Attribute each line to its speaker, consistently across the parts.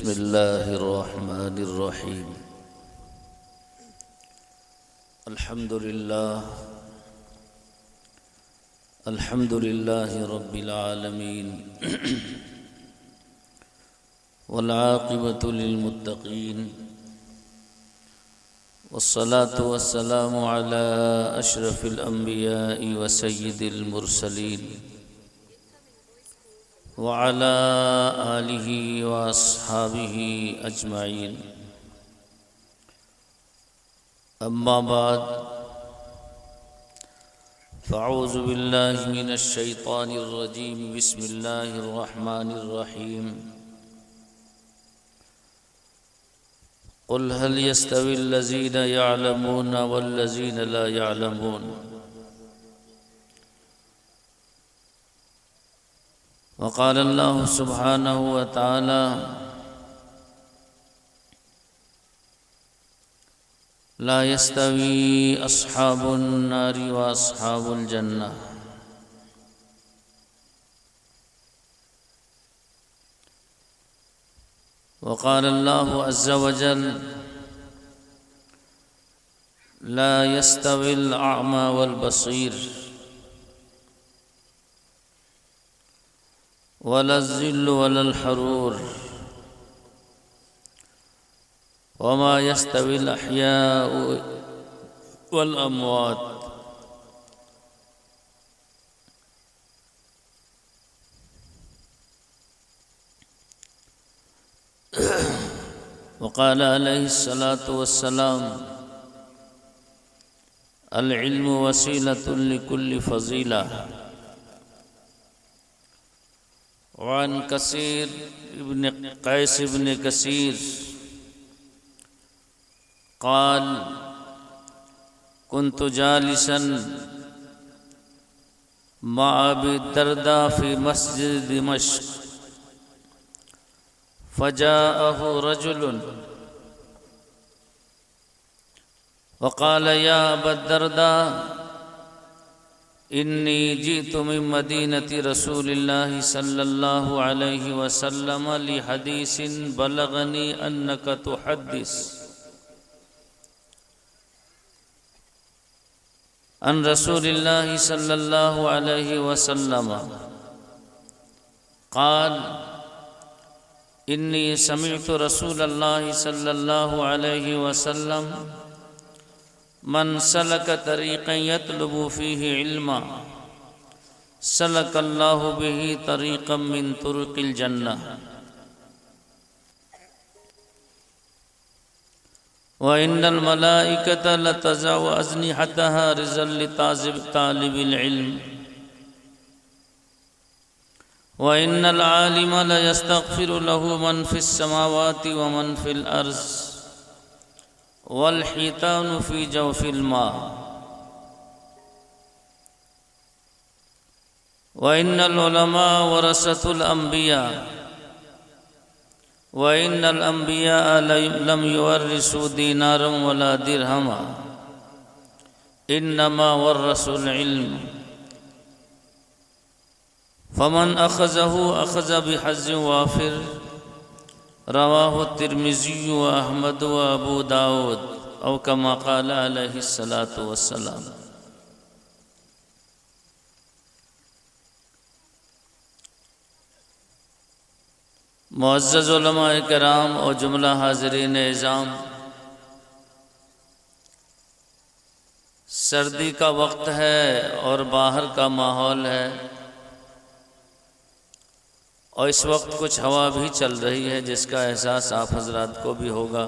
Speaker 1: بسم الله الرحمن الرحيم. الحمد لله رب العالمين والعاقبة للمتقين، والصلاة والسلام على أشرف الأنبياء وسيد المرسلين وعلى آله وأصحابه أجمعين. أما بعد، فأعوذ بالله من الشيطان الرجيم. بسم الله الرحمن الرحيم. قل هل يستوي الذين يعلمون والذين لا يعلمون؟ وقال الله سبحانه وتعالى: لا يستوي أصحاب النار وأصحاب الجنة. وقال الله عز وجل: لا يستوي الأعمى والبصير ولا الظل ولا الحرور وما يستوي الأحياء والأموات. وقال عليه الصلاة والسلام: العلم وسيلة لكل فضيلة. وعن كثير بن قيس بن كثير قال: كنت جالسا مع أبي الدرداء في مسجد دمشق، فجاءه رجل وقال: يا أبا الدرداء، إني جئت من مدينة رسول الله صلى الله عليه وسلم لحديث بلغني أنك تحدث عن رسول الله صلى الله عليه وسلم. قال: إني سمعت رسول الله صلى الله عليه وسلم: من سلك طريقا يطلب فيه علما سلك الله به طريقا من طرق الجنة. وإن الملائكة لتضع أجنحتها رضا لطالب العلم. وإن العالم ليستغفر له من في السماوات ومن في الأرض والحيتان في جوف الماء. وإن العلماء ورثة الأنبياء، وإن الأنبياء لم يورثوا دينارا ولا درهما، إنما ورثوا العلم، فمن أخذه أخذ بحظ وافر. رواه الترمذي وأحمد وأبو داود، أو كما قال عليه الصلاة والسلام. معزز علماء کرام اور جملہ حاضرین اعظام، سردی کا وقت ہے اور باہر کا ماحول ہے، اور اس وقت کچھ ہوا بھی چل رہی ہے جس کا احساس آپ حضرات کو بھی ہوگا.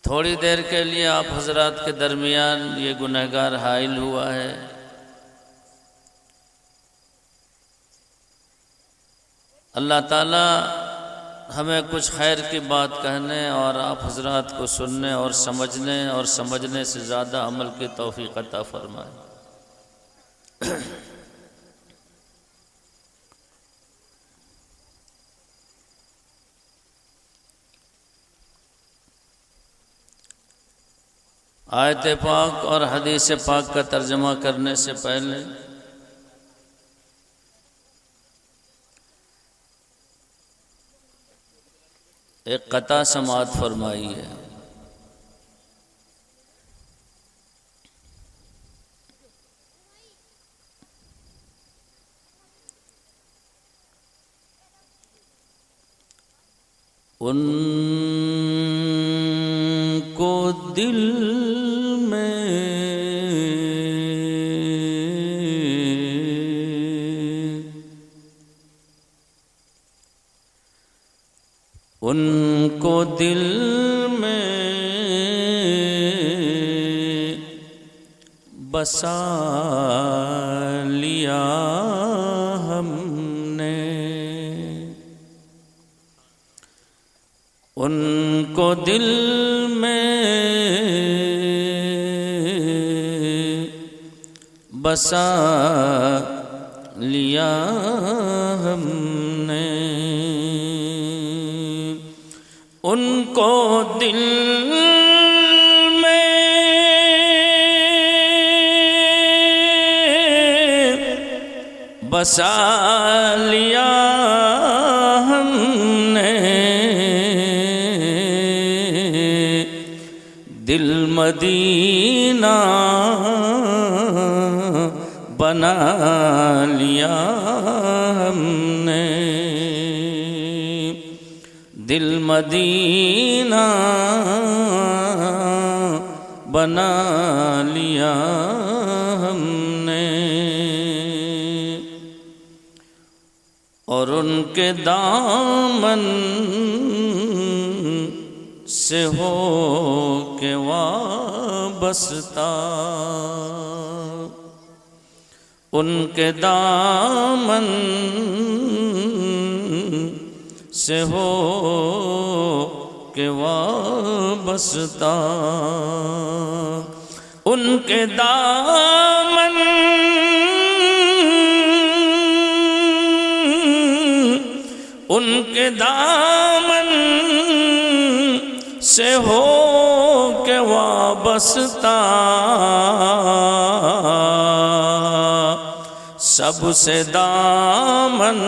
Speaker 1: تھوڑی دیر کے لیے آپ حضرات کے درمیان یہ گنہگار حائل ہوا ہے. اللہ تعالیٰ ہمیں کچھ خیر کی بات کہنے اور آپ حضرات کو سننے اور سمجھنے سے زیادہ عمل کی توفیق عطا فرمائے. آیت پاک اور حدیث پاک کا ترجمہ کرنے سے پہلے ایک قطع سماعت فرمائی ہے۔ ان کو دل میں ان کو دل میں بسا لیا ہم نے، ان کو دل میں بسا لیا ہم نے، ان کو دل میں بسا لیا ہم نے، دل مدینہ بنا لیا ہم نے، دل مدینہ بنا لیا ہم نے، اور ان کے دامن سے ہو کے وابستہ، ان کے دامن سے ہو کے وابستہ، ان کے دامن ان کے دامن سے ہو کے وابستہ، سب سے دامن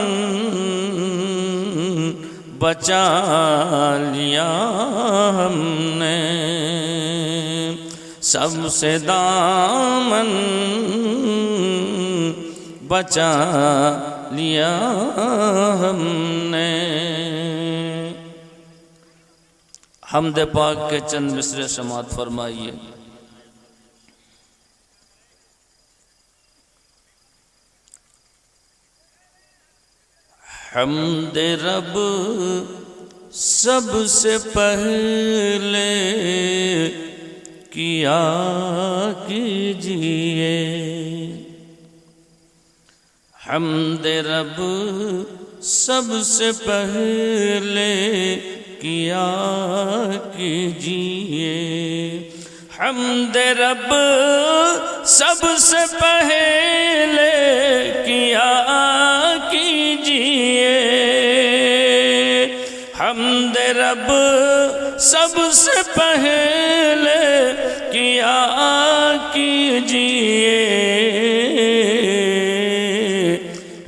Speaker 1: بچا لیا ہم نے، سب سے دامن بچا لیا ہم نے۔ حمد پاک کے چند مصرع سماعت فرمائیے۔ حمد رب سب سے پہلے کیا کیجئے، حمد رب سب سے پہلے کیا کیجئے، حمد رب سب سے پہلے کیا کیجئے، حمد رب سب سے پہلے کیا کیجئے،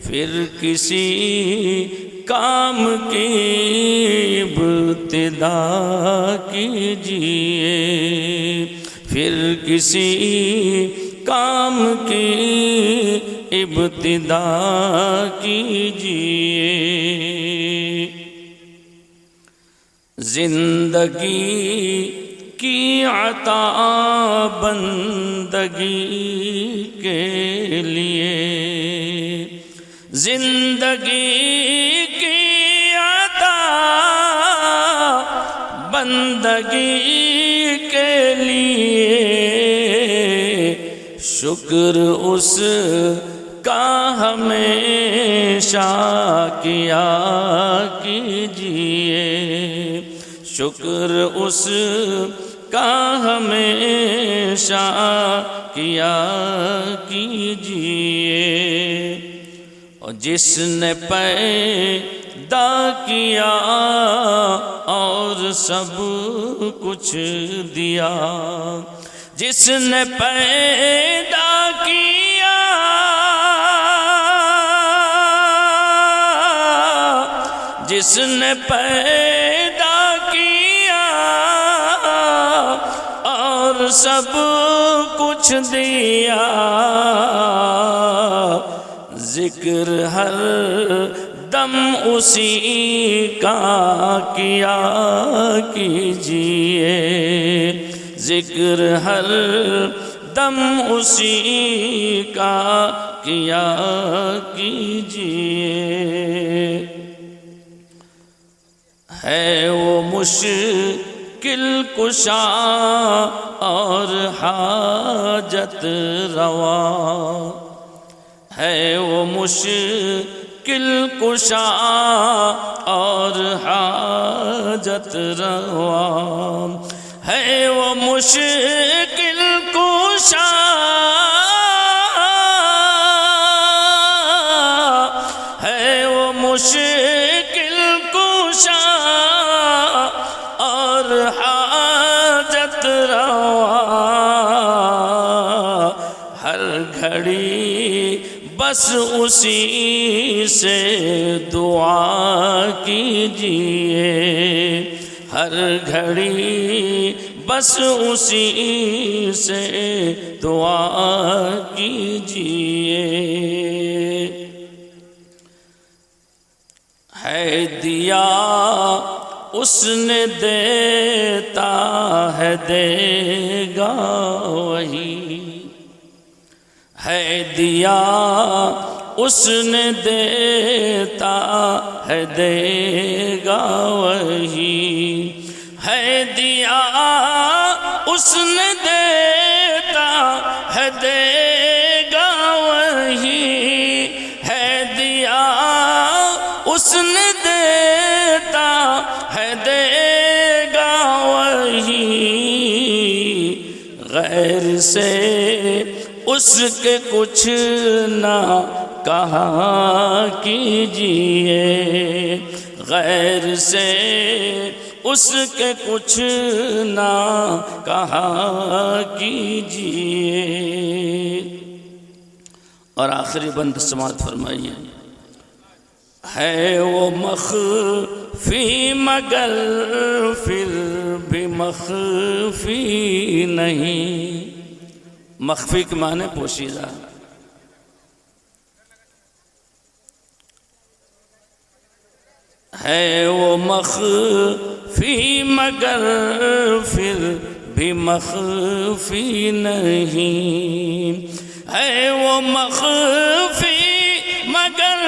Speaker 1: پھر کسی کام کی ابتدا کیجئے، پھر کسی کام کی ابتدا کیجئے، زندگی کی عطا بندگی کے لیے، زندگی کی عطا بندگی کے لیے، شکر اس کا ہمیشہ کیا کیجئے، شکر اس کا ہمیشہ کیا کیجئے، اور جس نے پیدا کیا اور سب کچھ دیا، جس نے پیدا کیا جس نے پیدا سب کچھ دیا، ذکر ہر دم اسی کا کیا کیجیے، ذکر ہر دم اسی کا کیا کیجیے۔ ہے وہ مشکل کشا اور حاجت روا، ہے وہ مشکل کشا اور حاجت روا، ہے وہ مشکل کشا ہے وہ مشکل کشا اور حاجت روا، ہر گھڑی بس اسی سے دعا کیجیے، ہر گھڑی بس اسی سے دعا کیجیے۔ ہے دیا اس نے دیتا ہے دے گا وہی، ہے دیا اس نے دیتا ہے دے گا وہی، ہے دیا اس نے دیتا ہے دے گا وہی، ہے دیا اس نے دیتا ہے دے گا وہی، غیر سے اس کے کچھ نہ کہا کیجیے، غیر سے اس کے کچھ نہ کہا کیجیے۔ اور آخری بند سماعت فرمائیے۔ ہے وہ مخفی مگر پھر بھی مخفی نہیں، مخفی کے معنی پوشیدہ، ہے وہ مخفی مگر پھر بھی مخفی نہیں، ہے وہ مخفی مگر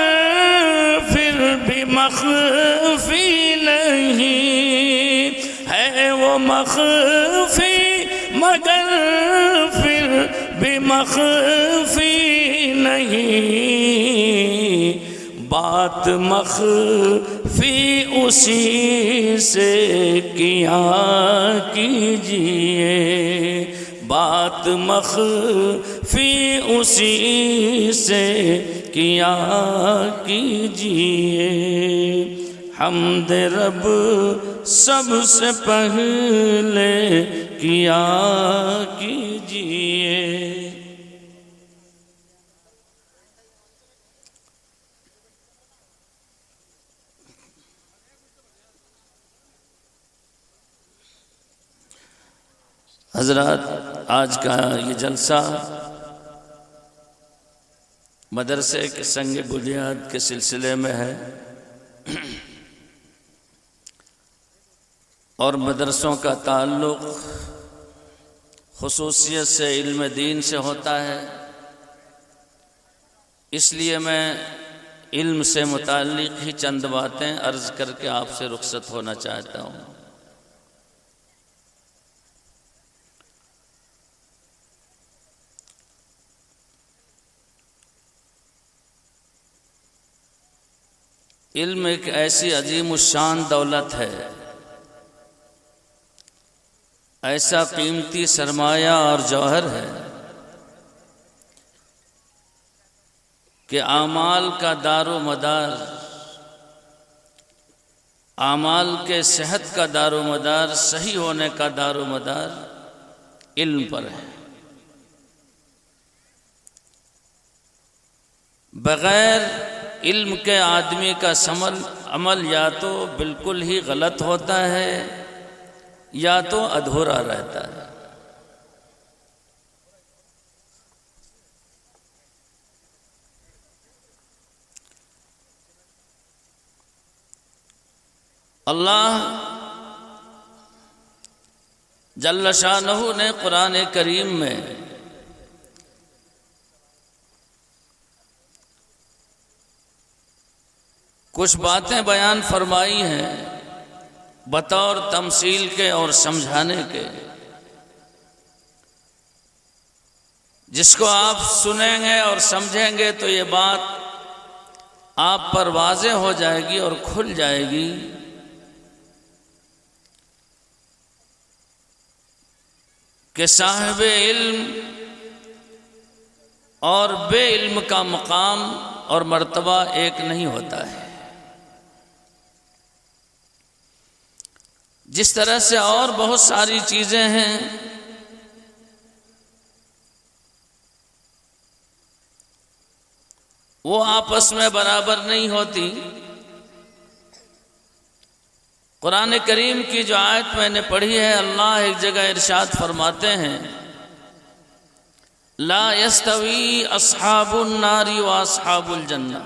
Speaker 1: پھر بھی مخفی نہیں، ہے وہ مخفی مگر پھر بھی مخفی نہیں، بات مخفی اسی سے کیا کیجیے، بات مخفی اسی سے کیا کیجیے۔ حمد رب سب سے پہلے کیا کیجیے۔ حضرات، آج کا یہ جلسہ مدرسے کے سنگ بنیاد کے سلسلے میں ہے، اور مدرسوں کا تعلق خصوصیت سے علم دین سے ہوتا ہے، اس لیے میں علم سے متعلق ہی چند باتیں عرض کر کے آپ سے رخصت ہونا چاہتا ہوں۔ علم ایک ایسی عظیم الشان دولت ہے، ایسا قیمتی سرمایہ اور جوہر ہے کہ اعمال کا دار و مدار، اعمال کے صحت کا دار و مدار، صحیح ہونے کا دار و مدار علم پر ہے۔ بغیر علم کے آدمی کا عمل یا تو بالکل ہی غلط ہوتا ہے یا تو ادھورا رہتا ہے۔ اللہ جل شانہ نے قرآن کریم میں کچھ باتیں بیان فرمائی ہیں بطور تمثیل کے اور سمجھانے کے، جس کو آپ سنیں گے اور سمجھیں گے تو یہ بات آپ پر واضح ہو جائے گی اور کھل جائے گی کہ صاحب علم اور بے علم کا مقام اور مرتبہ ایک نہیں ہوتا ہے۔ جس طرح سے اور بہت ساری چیزیں ہیں وہ آپس میں برابر نہیں ہوتی۔ قرآن کریم کی جو آیت میں نے پڑھی ہے، اللہ ایک جگہ ارشاد فرماتے ہیں لا یستوی اصحاب النار و اصحاب الجنہ،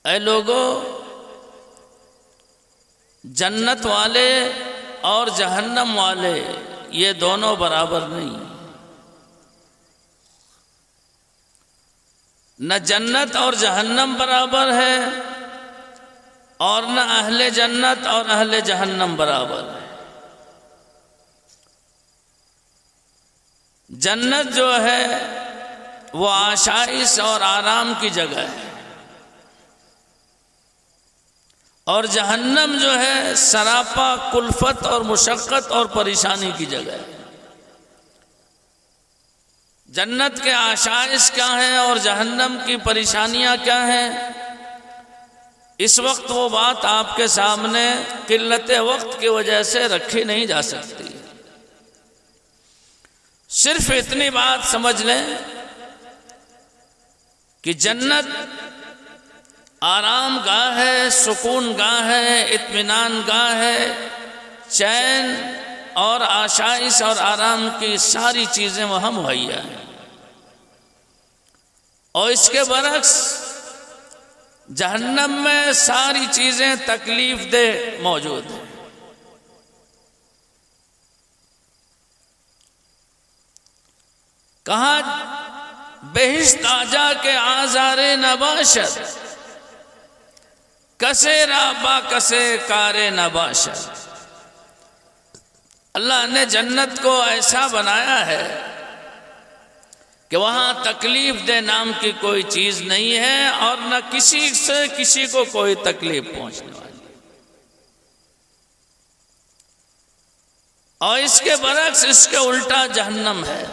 Speaker 1: اے لوگو جنت والے اور جہنم والے یہ دونوں برابر نہیں، نہ جنت اور جہنم برابر ہے اور نہ اہل جنت اور اہل جہنم برابر ہے۔ جنت جو ہے وہ آشائش اور آرام کی جگہ ہے، اور جہنم جو ہے سراپا کلفت اور مشقت اور پریشانی کی جگہ ہے۔ جنت کے آشائش کیا ہیں اور جہنم کی پریشانیاں کیا ہیں، اس وقت وہ بات آپ کے سامنے قلت وقت کی وجہ سے رکھی نہیں جا سکتی۔ صرف اتنی بات سمجھ لیں کہ جنت آرام گاہ ہے، سکون گاہ ہے، اطمینان گاہ ہے، چین اور آشائش اور آرام کی ساری چیزیں وہاں مہیا ہیں، اور اس کے برعکس جہنم میں ساری چیزیں تکلیف دہ موجود ہیں۔ کہا بہشت آجا کے آزار نباشد، کسے رابا کسے کار نباشد۔ اللہ نے جنت کو ایسا بنایا ہے کہ وہاں تکلیف دہ نام کی کوئی چیز نہیں ہے، اور نہ کسی سے کسی کو کوئی تکلیف پہنچنے والی، اور اس کے برعکس اس کے الٹا جہنم ہے،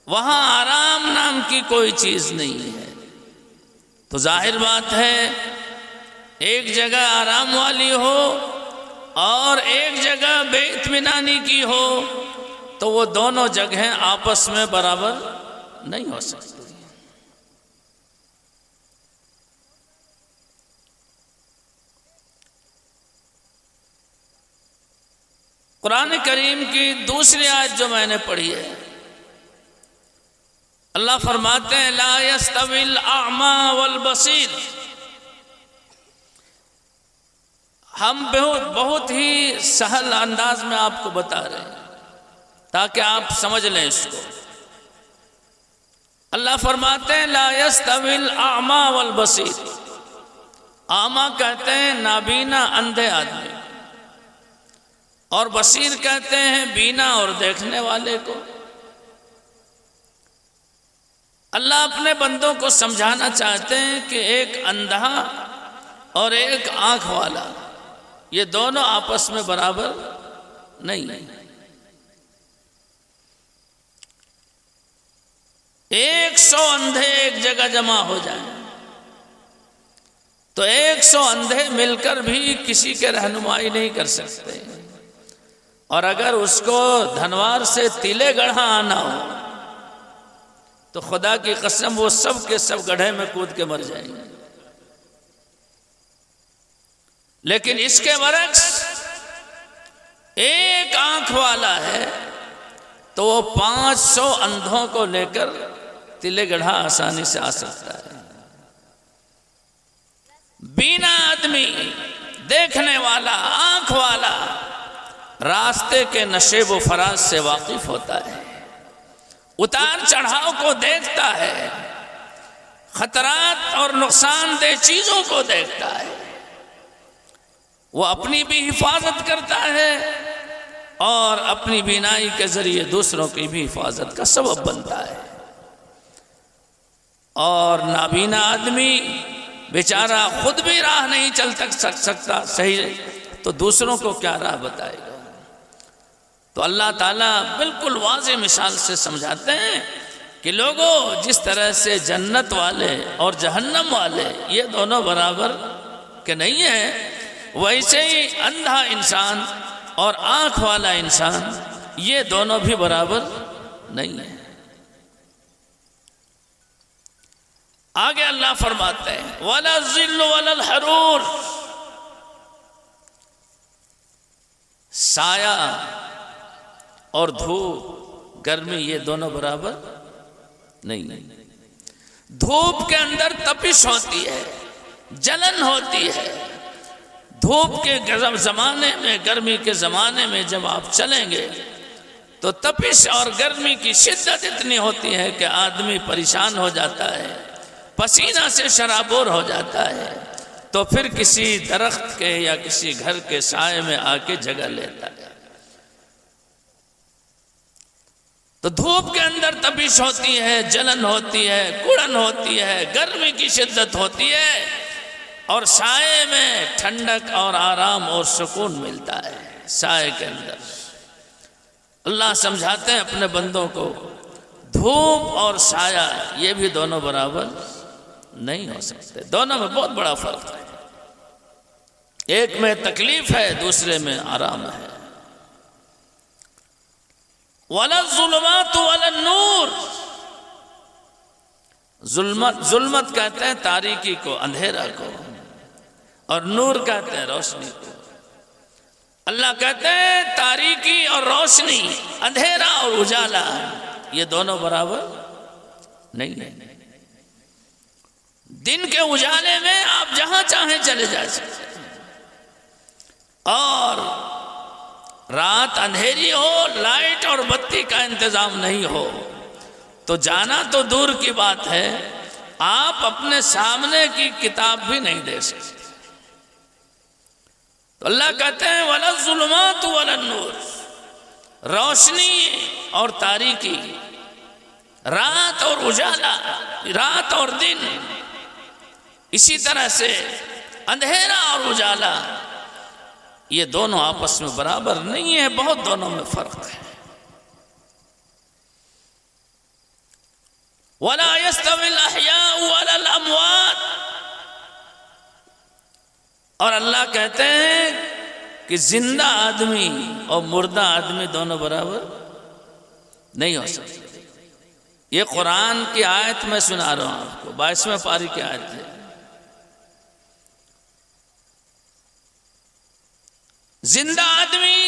Speaker 1: وہاں آرام نام کی کوئی چیز نہیں ہے۔ تو ظاہر بات ہے ایک جگہ آرام والی ہو اور ایک جگہ بے اطمینانی کی ہو تو وہ دونوں جگہیں آپس میں برابر نہیں ہو سکتی۔ قرآن کریم کی دوسری آیت جو میں نے پڑھی ہے، اللہ فرماتے ہیں لا یستوی الاعمی والبصیر۔ ہم بہت ہی سہل انداز میں آپ کو بتا رہے ہیں تاکہ آپ سمجھ لیں اس کو۔ اللہ فرماتے ہیں لا یستوی الاعمی والبصیر۔ اعمیٰ کہتے ہیں نابینا اندھے آدمی، اور بصیر کہتے ہیں بینا اور دیکھنے والے کو۔ اللہ اپنے بندوں کو سمجھانا چاہتے ہیں کہ ایک اندھا اور ایک آنکھ والا یہ دونوں آپس میں برابر نہیں۔ 100 اندھے ایک جگہ جمع ہو جائیں تو 100 اندھے مل کر بھی کسی کے رہنمائی نہیں کر سکتے، اور اگر اس کو دھنوار سے تیلے گڑھا آنا ہو تو خدا کی قسم وہ سب کے سب گڑھے میں کود کے مر جائیں گے۔ لیکن اس کے برعکس ایک آنکھ والا ہے تو وہ 500 اندھوں کو لے کر تلے گڑھا آسانی سے آ سکتا ہے۔ بینا آدمی دیکھنے والا، آنکھ والا، راستے کے نشیب و فراز سے واقف ہوتا ہے، اتار چڑھاؤ کو دیکھتا ہے، خطرات اور نقصان دہ چیزوں کو دیکھتا ہے، وہ اپنی بھی حفاظت کرتا ہے اور اپنی بینائی کے ذریعے دوسروں کی بھی حفاظت کا سبب بنتا ہے۔ اور نابینا آدمی بیچارہ خود بھی راہ نہیں چل سکتا صحیح، تو دوسروں کو کیا راہ بتائے گا؟ تو اللہ تعالیٰ بالکل واضح مثال سے سمجھاتے ہیں کہ لوگوں، جس طرح سے جنت والے اور جہنم والے یہ دونوں برابر کہ نہیں ہیں، ویسے ہی اندھا انسان اور آنکھ والا انسان یہ دونوں بھی برابر نہیں ہیں۔ آگے اللہ فرماتے ہیں وَلَا الظِّلُّ وَلَا الْحَرُورُ، سایہ اور دھوپ، گرمی، یہ دونوں برابر نہیں۔ دھوپ کے اندر تپش ہوتی ہے، جلن ہوتی ہے۔ دھوپ کے زمانے میں، گرمی کے زمانے میں جب آپ چلیں گے تو تپش اور گرمی کی شدت اتنی ہوتی ہے کہ آدمی پریشان ہو جاتا ہے، پسینہ سے شرابور ہو جاتا ہے، تو پھر کسی درخت کے یا کسی گھر کے سائے میں آ کے جگہ لیتا ہے۔ تو دھوپ کے اندر تپش ہوتی ہے، جلن ہوتی ہے، کڑن ہوتی ہے، گرمی کی شدت ہوتی ہے، اور سائے میں ٹھنڈک اور آرام اور سکون ملتا ہے سائے کے اندر۔ اللہ سمجھاتے ہیں اپنے بندوں کو، دھوپ اور سایہ یہ بھی دونوں برابر نہیں ہو سکتے، دونوں میں بہت بڑا فرق ہے، ایک میں تکلیف ہے، دوسرے میں آرام ہے۔ وَلَا الظُّلُمَاتُ وَلَا النُّورُ، ظلمت کہتے ہیں تاریکی کو، اندھیرا کو، اور نور کہتے ہیں روشنی کو۔ اللہ کہتے ہیں تاریکی اور روشنی، اندھیرا اور اجالا، یہ دونوں برابر نہیں ہیں۔ دن کے اجالے میں آپ جہاں چاہیں چلے جا سکتے ہیں، اور رات اندھیری ہو، لائٹ اور بتی کا انتظام نہیں ہو تو جانا تو دور کی بات ہے، آپ اپنے سامنے کی کتاب بھی نہیں دے سکتے۔ تو اللہ کہتے ہیں وَلَا الظُّلُمَاتُ وَلَا النُّورُ، روشنی اور تاریکی، رات اور اجالا، رات اور دن، اسی طرح سے اندھیرا اور اجالا، یہ دونوں آپس میں برابر نہیں ہے، بہت دونوں میں فرق ہے۔ وَلَا يَسْتَوِي الْأَحْيَاءُ وَلَا الْأَمْوَاتُ، اور اللہ کہتے ہیں کہ زندہ آدمی اور مردہ آدمی دونوں برابر نہیں ہو سکتے۔ یہ قرآن کی آیت میں سنا رہا ہوں آپ کو، 22ویں پاری کی آیت ہے۔ زندہ آدمی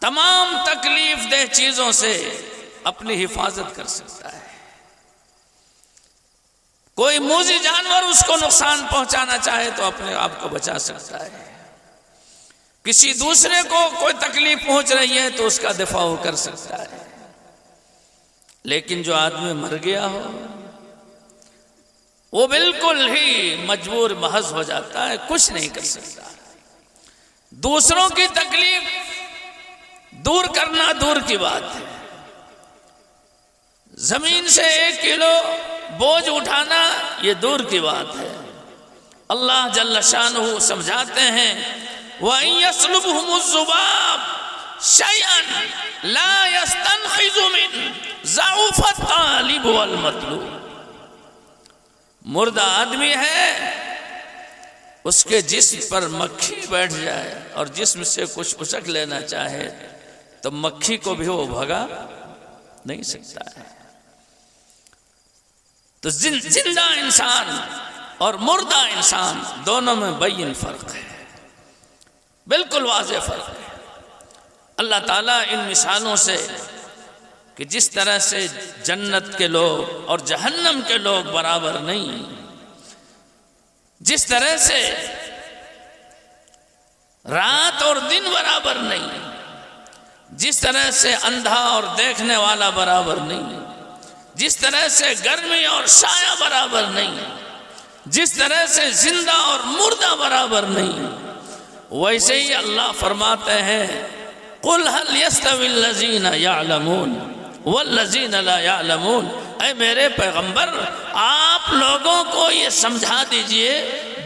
Speaker 1: تمام تکلیف دہ چیزوں سے اپنی حفاظت کر سکتا ہے، کوئی موذی جانور اس کو نقصان پہنچانا چاہے تو اپنے آپ کو بچا سکتا ہے، کسی دوسرے کو کوئی تکلیف پہنچ رہی ہے تو اس کا دفاع وہ کر سکتا ہے۔ لیکن جو آدمی مر گیا ہو وہ بالکل ہی مجبور محض ہو جاتا ہے، کچھ نہیں کر سکتا۔ دوسروں کی تکلیف دور کرنا دور کی بات ہے، زمین سے 1 کلو بوجھ اٹھانا یہ دور کی بات ہے۔ اللہ جل شانہ سمجھاتے ہیں وَإِن يَسْلُبْهُمُ الذُّبَابُ شَيْئًا لَا يَسْتَنْقِذُ مِنْهُ ضَعُفَ الطَّالِبُ وَالْمَطْلُوبُ، مردہ آدمی ہے، اس کے جسم پر مکھی بیٹھ جائے اور جسم سے کچھ اچک لینا چاہے تو مکھی کو بھی وہ بھگا نہیں سکتا ہے۔ تو زندہ انسان اور مردہ انسان دونوں میں بین فرق ہے، بالکل واضح فرق ہے۔ اللہ تعالیٰ ان مثالوں سے کہ جس طرح سے جنت کے لوگ اور جہنم کے لوگ برابر نہیں، جس طرح سے رات اور دن برابر نہیں، جس طرح سے اندھا اور دیکھنے والا برابر نہیں، جس طرح سے گرمی اور سایہ برابر نہیں، جس طرح سے زندہ اور مردہ برابر نہیں، ویسے ہی اللہ فرماتے ہیں قُلْ هَلْ يَسْتَوِي الَّذِينَ يَعْلَمُونَ وَالَّذِينَ لَا يَعْلَمُونَ۔ اے میرے پیغمبر آپ لوگوں کو یہ سمجھا دیجئے،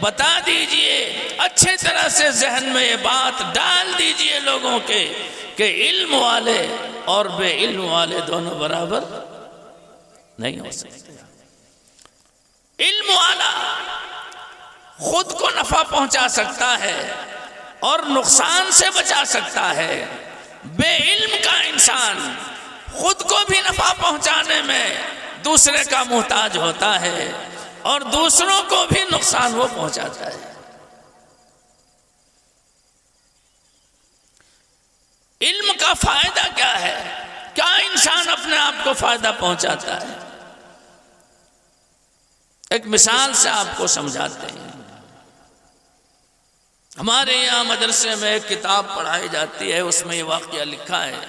Speaker 1: بتا دیجئے، اچھے طرح سے ذہن میں یہ بات ڈال دیجئے لوگوں کے کہ علم والے اور بے علم والے دونوں برابر نہیں ہو سکتے۔ علم والا خود کو نفع پہنچا سکتا ہے اور نقصان سے بچا سکتا ہے، بے علم کا انسان خود کو بھی نفع پہنچانے میں دوسرے کا محتاج ہوتا ہے اور دوسروں کو بھی نقصان وہ پہنچاتا ہے۔ علم کا فائدہ کیا ہے؟ کیا انسان اپنے آپ کو فائدہ پہنچاتا ہے؟ ایک مثال سے آپ کو سمجھاتے ہیں۔ ہمارے یہاں مدرسے میں ایک کتاب پڑھائی جاتی ہے، اس میں یہ واقعہ لکھا ہے۔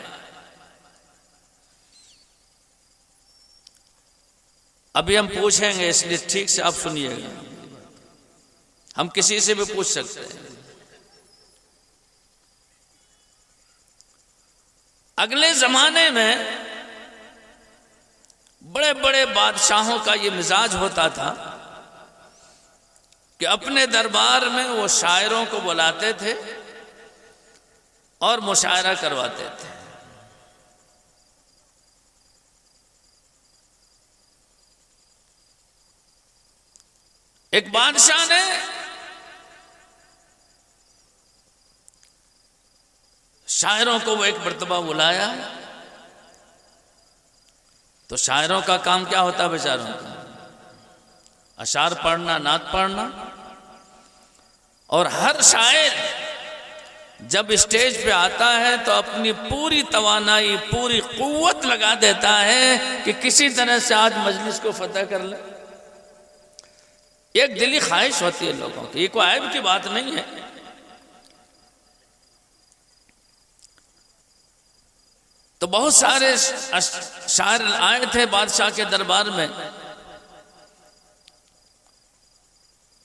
Speaker 1: ابھی ہم پوچھیں گے، اس لیے ٹھیک سے آپ سنیے گا، ہم کسی سے بھی پوچھ سکتے ہیں۔ اگلے زمانے میں بڑے بڑے بادشاہوں کا یہ مزاج ہوتا تھا کہ اپنے دربار میں وہ شاعروں کو بلاتے تھے اور مشاعرہ کرواتے تھے۔ ایک بادشاہ نے شاعروں کو وہ ایک مرتبہ بلایا، تو شاعروں کا کام کیا ہوتا ہے بیچاروں کا؟ اشعار پڑھنا، نعت پڑھنا، اور ہر شاعر جب اسٹیج پہ آتا ہے تو اپنی پوری توانائی، پوری قوت لگا دیتا ہے کہ کسی طرح سے آج مجلس کو فتح کر لے۔ ایک دلی خواہش ہوتی ہے لوگوں کی، یہ کوئی عیب کی بات نہیں ہے۔ تو بہت سارے شاعر آئے تھے بادشاہ کے دربار میں۔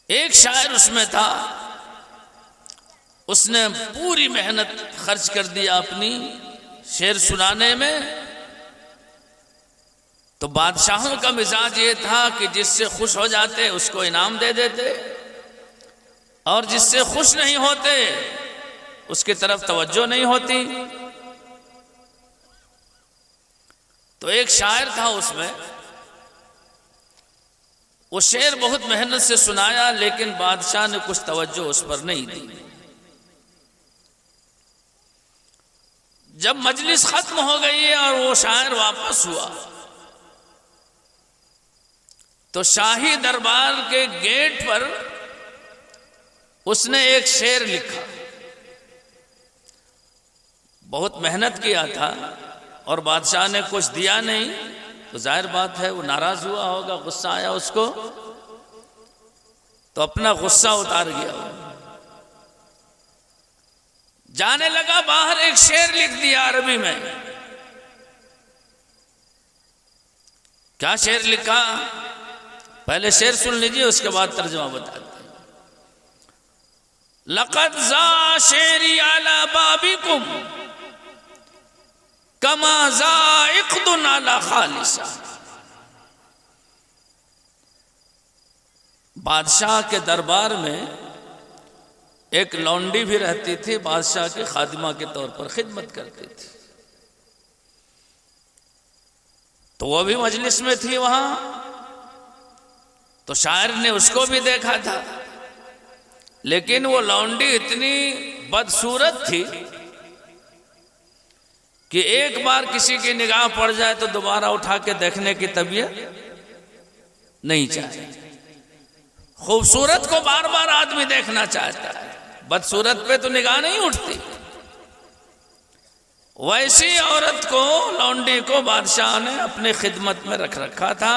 Speaker 1: ایک شاعر اس میں تھا، اس نے پوری محنت خرچ کر دیا اپنی شعر سنانے میں۔ تو بادشاہوں کا مزاج یہ تھا کہ جس سے خوش ہو جاتے اس کو انعام دے دیتے، اور جس سے خوش نہیں ہوتے اس کی طرف توجہ نہیں ہوتی۔ تو ایک شاعر تھا اس میں، وہ شعر بہت محنت سے سنایا لیکن بادشاہ نے کچھ توجہ اس پر نہیں دی۔ جب مجلس ختم ہو گئی اور وہ شاعر واپس ہوا تو شاہی دربار کے گیٹ پر اس نے ایک شعر لکھا، بہت محنت کیا تھا اور بادشاہ نے کچھ دیا نہیں، تو ظاہر بات ہے وہ ناراض ہوا ہوگا، غصہ آیا اس کو، تو اپنا غصہ اتار گیا، جانے لگا باہر ایک شعر لکھ دیا عربی میں۔ کیا شعر لکھا؟ پہلے شعر سن لیجئے اس کے بعد ترجمہ بتاتے ہیں۔ لقد زا شعری علی بابکم کما زا عقد علی خالصہ۔ بادشاہ کے دربار میں ایک لونڈی بھی رہتی تھی، بادشاہ کے خادمہ کے طور پر خدمت کرتی تھی، تو وہ بھی مجلس میں تھی وہاں، تو شاعر نے اس کو بھی دیکھا تھا، لیکن وہ لونڈی اتنی بدصورت تھی کہ ایک بار کسی کی نگاہ پڑ جائے تو دوبارہ اٹھا کے دیکھنے کی طبیعت نہیں چاہے۔ خوبصورت کو بار بار آدمی دیکھنا چاہتا ہے، بدصورت پہ تو نگاہ نہیں اٹھتی۔ ویسی عورت کو، لونڈی کو بادشاہ نے اپنی خدمت میں رکھ رکھا تھا،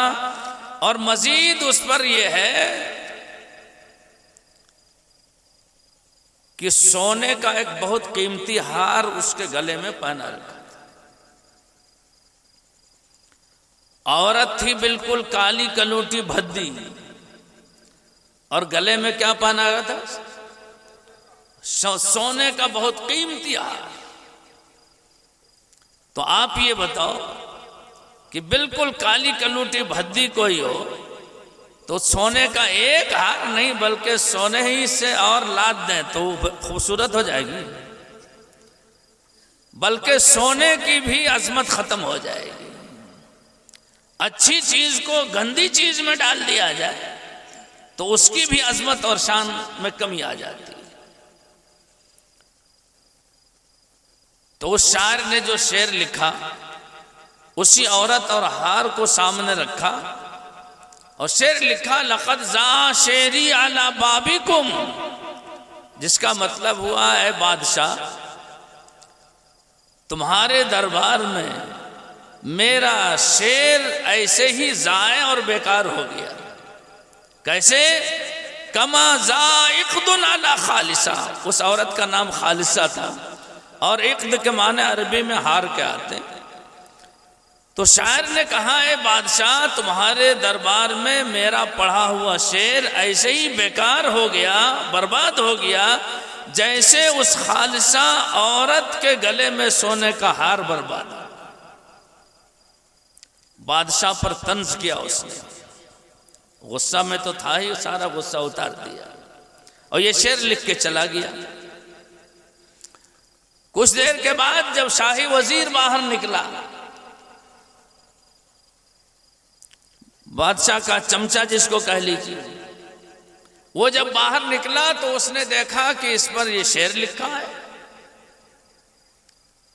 Speaker 1: اور مزید اس پر یہ ہے کہ سونے کا ایک بہت قیمتی ہار اس کے گلے میں پہنا رکھا تھا. عورت تھی بالکل کالی کلوٹی بھدی، اور گلے میں کیا پہنا رہا تھا؟ سونے کا بہت قیمتی ہار. تو آپ یہ بتاؤ کہ بالکل کالی کلوٹی بھدی کوئی ہو تو سونے کا ایک ہار نہیں بلکہ سونے ہی سے اور لاد دیں تو خوبصورت ہو جائے گی، بلکہ سونے کی بھی عظمت ختم ہو جائے گی. اچھی چیز کو گندی چیز میں ڈال دیا جائے تو اس کی بھی عظمت اور شان میں کمی آ جاتی. تو اس شاعر نے جو شعر لکھا اسی عورت اور ہار کو سامنے رکھا اور شعر لکھا لقد ذا شعری علی بابکم، جس کا مطلب ہوا ہے بادشاہ تمہارے دربار میں میرا شعر ایسے ہی ضائع اور بیکار ہو گیا. کیسے؟ کما ذا عقد علی خالصہ، اس عورت کا نام خالصہ تھا اور عقد کے معنی عربی میں ہار کے آتے ہیں. تو شاعر نے کہا ہے بادشاہ تمہارے دربار میں میرا پڑھا ہوا شعر ایسے ہی بیکار ہو گیا، برباد ہو گیا جیسے اس خالصہ عورت کے گلے میں سونے کا ہار برباد. بادشاہ پر طنز کیا اس نے، غصہ میں تو تھا ہی، سارا غصہ اتار دیا اور یہ شعر لکھ کے چلا گیا. کچھ دیر کے بعد جب شاہی وزیر باہر نکلا، بادشاہ کا چمچہ جس کو کہہ لیجیے، وہ جب باہر نکلا تو اس نے دیکھا کہ اس پر یہ شعر لکھا ہے،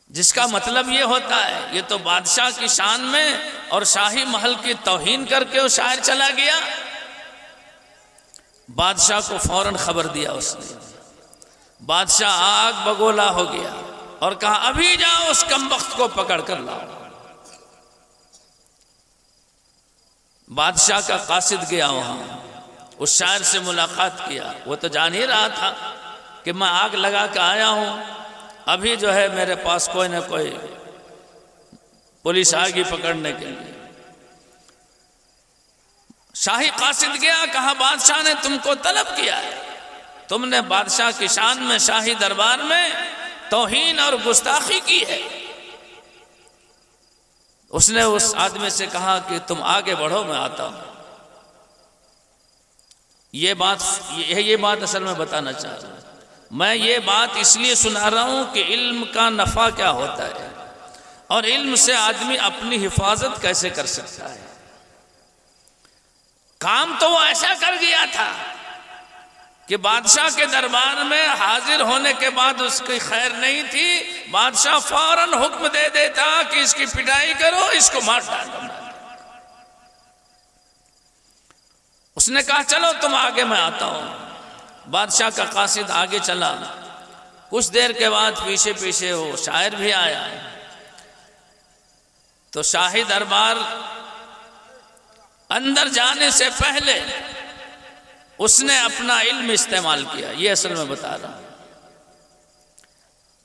Speaker 1: جس کا مطلب یہ ہوتا ہے یہ تو بادشاہ کی شان میں اور شاہی محل کی توہین کر کے وہ شاعر چلا گیا. بادشاہ کو فوراً خبر دیا اس نے. بادشاہ آگ بگولا ہو گیا اور کہا ابھی جاؤ اس کمبخت کو پکڑ کر لاؤ. بادشاہ کا قاصد گیا وہاں، اس شاعر سے ملاقات کیا. وہ تو جان ہی رہا تھا کہ میں آگ لگا کے آیا ہوں، ابھی جو ہے میرے پاس کوئی نہ کوئی پولیس آ گئی پکڑنے کے لیے. شاہی قاصد گیا، کہا بادشاہ نے تم کو طلب کیا ہے، تم نے بادشاہ کی شان میں شاہی دربار میں توہین اور گستاخی کی ہے. اس نے اس آدمی سے کہا کہ تم آگے بڑھو میں آتا ہوں. یہ بات اصل میں بتانا چاہ رہا ہوں. میں یہ بات اس لیے سنا رہا ہوں کہ علم کا نفع کیا ہوتا ہے اور علم سے آدمی اپنی حفاظت کیسے کر سکتا ہے. کام تو وہ ایسا کر گیا تھا کہ بادشاہ کے دربار میں حاضر ہونے کے بعد اس کی خیر نہیں تھی، بادشاہ فوراً حکم دے دیتا کہ اس کی پٹائی کرو، اس کو مار ڈالو. اس نے کہا چلو تم آگے میں آتا ہوں. بادشاہ کا قاصد آگے چلا. کچھ دیر کے بعد پیچھے پیچھے وہ شاعر بھی آیا. تو شاہی دربار اندر جانے سے پہلے اس نے اپنا علم استعمال کیا. یہ اصل میں بتا رہا ہوں.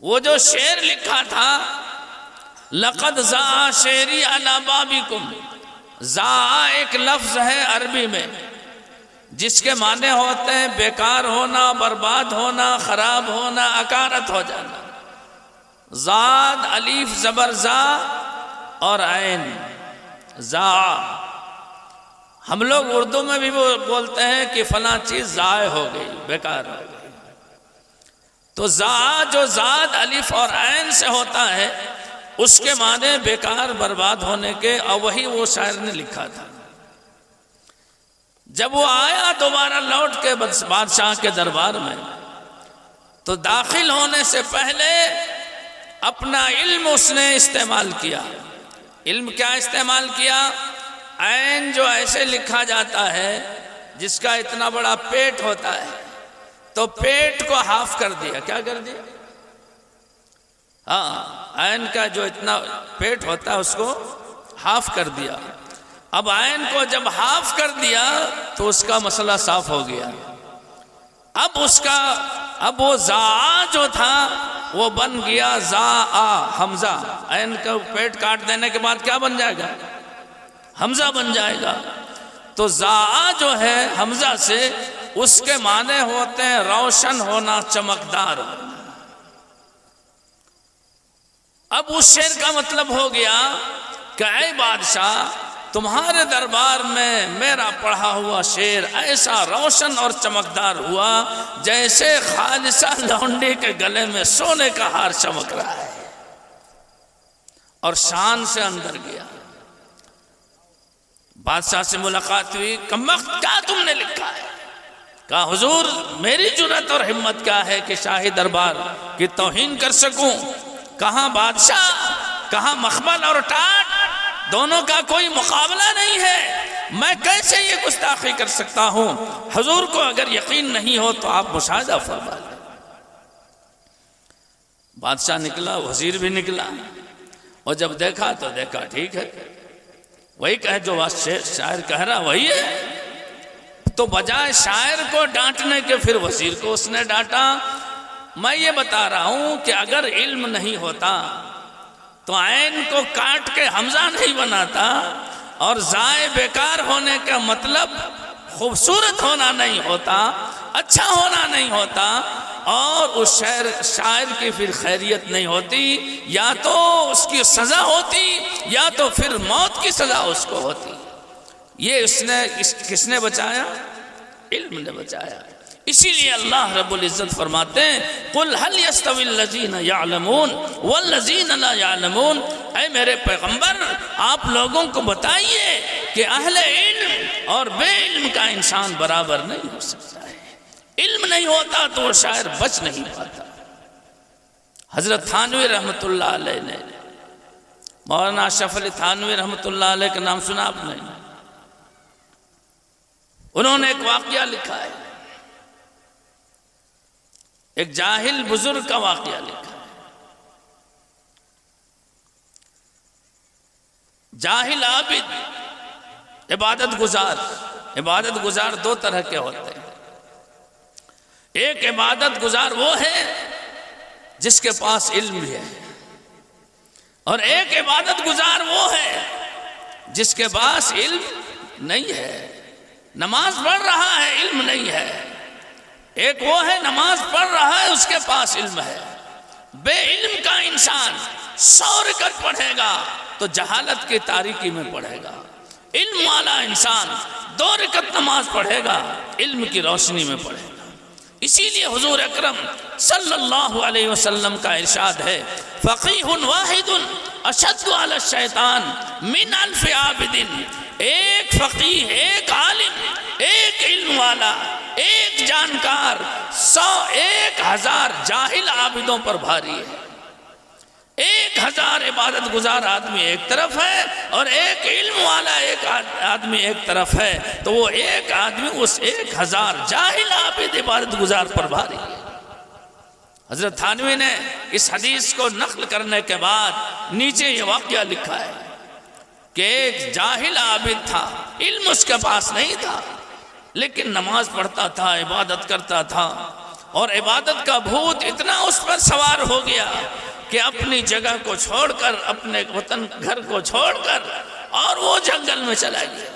Speaker 1: وہ جو شعر لکھا تھا لقد ذا شعری علی بابکم، ذا ایک لفظ ہے عربی میں جس کے معنی ہوتے ہیں بیکار ہونا، برباد ہونا، خراب ہونا، اکارت ہو جانا. زاد الف زبر زا اور عین زا. ہم لوگ اردو میں بھی بولتے ہیں کہ فلاں چیز ضائع ہو گئی، بیکار ہو گئی. تو زا جو زاد الف اور عین سے ہوتا ہے اس کے معنی بیکار برباد ہونے کے، اور وہی وہ شاعر نے لکھا تھا. جب وہ آیا دوبارہ لوٹ کے بادشاہ کے دربار میں تو داخل ہونے سے پہلے اپنا علم اس نے استعمال کیا. علم کیا استعمال کیا؟ عین جو ایسے لکھا جاتا ہے جس کا اتنا بڑا پیٹ ہوتا ہے تو پیٹ کو ہاف کر دیا. کیا کر دیا؟ ہاں، عین کا جو اتنا پیٹ ہوتا ہے اس کو ہاف کر دیا. اب عین کو جب ہاف کر دیا تو اس کا مسئلہ صاف ہو گیا. اب اس کا اب وہ زا جو تھا وہ بن گیا زا حمزہ، عین کا پیٹ کاٹ دینے کے بعد کیا بن جائے گا؟ حمزہ بن جائے گا۔ تو زا جو ہے حمزہ سے اس کے معنی ہوتے ہیں روشن ہونا، چمکدار ہونا۔ اب اس شعر کا مطلب ہو گیا کہ اے بادشاہ تمہارے دربار میں میرا پڑھا ہوا شعر ایسا روشن اور چمکدار ہوا جیسے خالصہ لونڈی کے گلے میں سونے کا ہار چمک رہا ہے، اور شان سے اندر گیا۔ بادشاہ سے ملاقات ہوئی، کمبخت کیا تم نے لکھا ہے؟ کہا حضور میری جرأت اور ہمت کیا ہے کہ شاہی دربار کی توہین کر سکوں؟ کہاں بادشاہ، کہاں مخمل اور ٹاٹ، دونوں کا کوئی مقابلہ نہیں ہے، میں کیسے یہ گستاخی کر سکتا ہوں؟ حضور کو اگر یقین نہیں ہو تو آپ مشاہدہ فرما لیں۔ بادشاہ نکلا، وزیر بھی نکلا، اور جب دیکھا تو دیکھا ٹھیک ہے، وہی کہے جو شاعر کہہ رہا وہی ہے۔ تو بجائے شاعر کو ڈانٹنے کے پھر وزیر کو اس نے ڈانٹا۔ میں یہ بتا رہا ہوں کہ اگر علم نہیں ہوتا تو عین کو کاٹ کے حمزہ نہیں بناتا، اور زائے بیکار ہونے کا مطلب خوبصورت ہونا نہیں ہوتا، اچھا ہونا نہیں ہوتا، اور اس شاعر کی پھر خیریت نہیں ہوتی، یا تو اس کی سزا ہوتی یا تو پھر موت کی سزا اس کو ہوتی۔ یہ کس نے بچایا؟ علم نے بچایا۔ اسی لیے اللہ رب العزت فرماتے ہیں قُلْ هَلْ يَسْتَوِي الَّذِينَ يَعْلَمُونَ وَالَّذِينَ لَا يَعْلَمُونَ، اے میرے پیغمبر آپ لوگوں کو بتائیے کہ اہل علم اور بے علم کا انسان برابر نہیں ہو سکتا ہے۔ علم نہیں ہوتا تو وہ شاعر بچ نہیں پاتا۔ حضرت تھانوی رحمت اللہ علیہ نے، مولانا اشرف علی تھانوی رحمت اللہ علیہ کا نام سنا آپ نے؟ انہوں نے ایک واقعہ لکھا ہے، ایک جاہل بزرگ کا واقعہ لکھا ہے۔ جاہل عابد، عبادت گزار دو طرح کے ہوتے ہیں۔ ایک عبادت گزار وہ ہے جس کے پاس علم ہے، اور ایک عبادت گزار وہ ہے جس کے پاس علم نہیں ہے، نماز پڑھ رہا ہے علم نہیں ہے۔ ایک وہ ہے نماز پڑھ رہا ہے اس کے پاس علم ہے۔ بے علم کا انسان 100 رکعت پڑھے گا تو جہالت کی تاریکی میں پڑھے گا، علم والا انسان 2 رکعت نماز پڑھے گا، علم کی روشنی میں پڑھے گا۔ اسی لیے حضور اکرم صلی اللہ علیہ وسلم کا ارشاد ہے فقیہ واحد اشد علی الشیطان من 1000 عابد، ایک فقیہ، ایک عالم، ایک علم والا، ایک جانکار 1000 جاہل عابدوں پر بھاری ہے۔ 1000 عبادت گزار آدمی ایک طرف ہے اور ایک علم والا ایک آدمی ایک طرف ہے، تو وہ ایک آدمی اس 1000 جاہل عابد عبادت گزار پر بھاری ہے۔ حضرت تھانوی نے اس حدیث کو نقل کرنے کے بعد نیچے یہ واقعہ لکھا ہے کہ ایک جاہل عابد تھا، علم اس کے پاس نہیں تھا، لیکن نماز پڑھتا تھا، عبادت کرتا تھا، اور عبادت کا بھوت اتنا اس پر سوار ہو گیا کہ اپنی جگہ کو چھوڑ کر، اپنے وطن گھر کو چھوڑ کر، اور وہ جنگل میں چلا گیا۔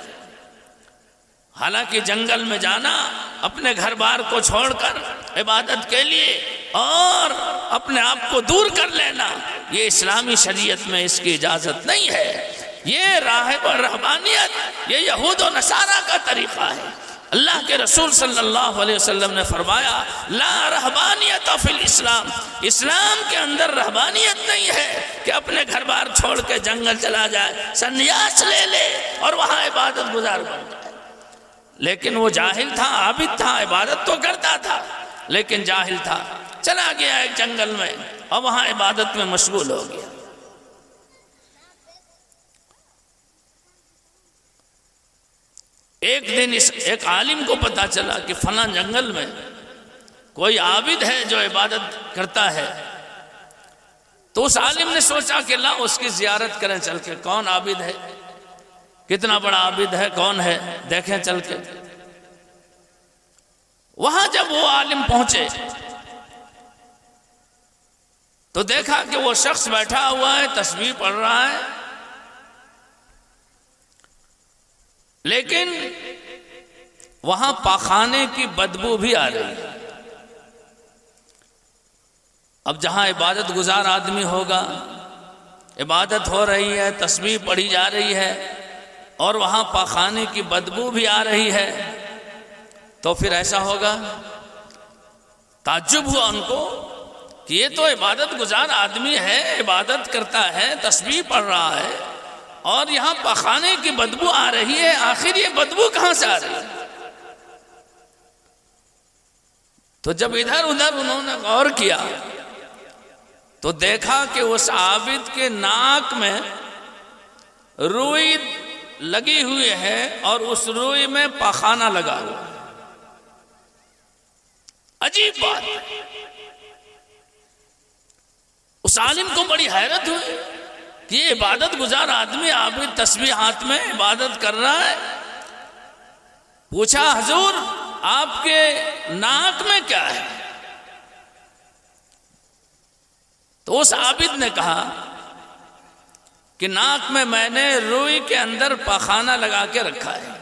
Speaker 1: حالانکہ جنگل میں جانا، اپنے گھر بار کو چھوڑ کر عبادت کے لیے اور اپنے آپ کو دور کر لینا، یہ اسلامی شریعت میں اس کی اجازت نہیں ہے۔ یہ راہب اور رہبانیت، یہ یہود و نصارہ کا طریقہ ہے۔ اللہ کے رسول صلی اللہ علیہ وسلم نے فرمایا لا رہبانیت فی الاسلام، اسلام کے اندر رہبانیت نہیں ہے کہ اپنے گھر بار چھوڑ کے جنگل چلا جائے، سنیاس لے لے اور وہاں عبادت گزار بن جائے۔ لیکن وہ جاہل تھا، عابد تھا، عبادت تو کرتا تھا لیکن جاہل تھا، چلا گیا ایک جنگل میں اور وہاں عبادت میں مشغول ہو گیا۔ ایک دن ایک عالم کو پتا چلا کہ فلاں جنگل میں کوئی عابد ہے جو عبادت کرتا ہے، تو اس عالم نے سوچا کہ لا اس کی زیارت کریں چل کے، کون عابد ہے، کتنا بڑا عابد ہے، کون ہے، دیکھیں چل کے۔ وہاں جب وہ عالم پہنچے تو دیکھا کہ وہ شخص بیٹھا ہوا ہے، تسبیح پڑھ رہا ہے، لیکن وہاں پاخانے کی بدبو بھی آ رہی ہے۔ اب جہاں عبادت گزار آدمی ہوگا، عبادت ہو رہی ہے، تسبیح پڑھی جا رہی ہے، اور وہاں پاخانے کی بدبو بھی آ رہی ہے، تو پھر ایسا ہوگا۔ تعجب ہوا ان کو کہ یہ تو عبادت گزار آدمی ہے، عبادت کرتا ہے، تسبیح پڑھ رہا ہے، اور یہاں پاخانے کی بدبو آ رہی ہے، آخر یہ بدبو کہاں سے آ رہی ہے؟ تو جب ادھر ادھر انہوں نے غور کیا تو دیکھا کہ اس عابد کے ناک میں روئی لگی ہوئی ہے اور اس روئی میں پاخانہ لگا ہوا ہے۔ عجیب بات ہے۔ اس عالم کو بڑی حیرت ہوئی کہ یہ عبادت گزار آدمی عابد تسبیح ہاتھ میں عبادت کر رہا ہے۔ پوچھا حضور آپ کے ناک میں کیا ہے؟ تو اس عابد نے کہا کہ ناک میں نے روئی کے اندر پاخانہ لگا کے رکھا ہے۔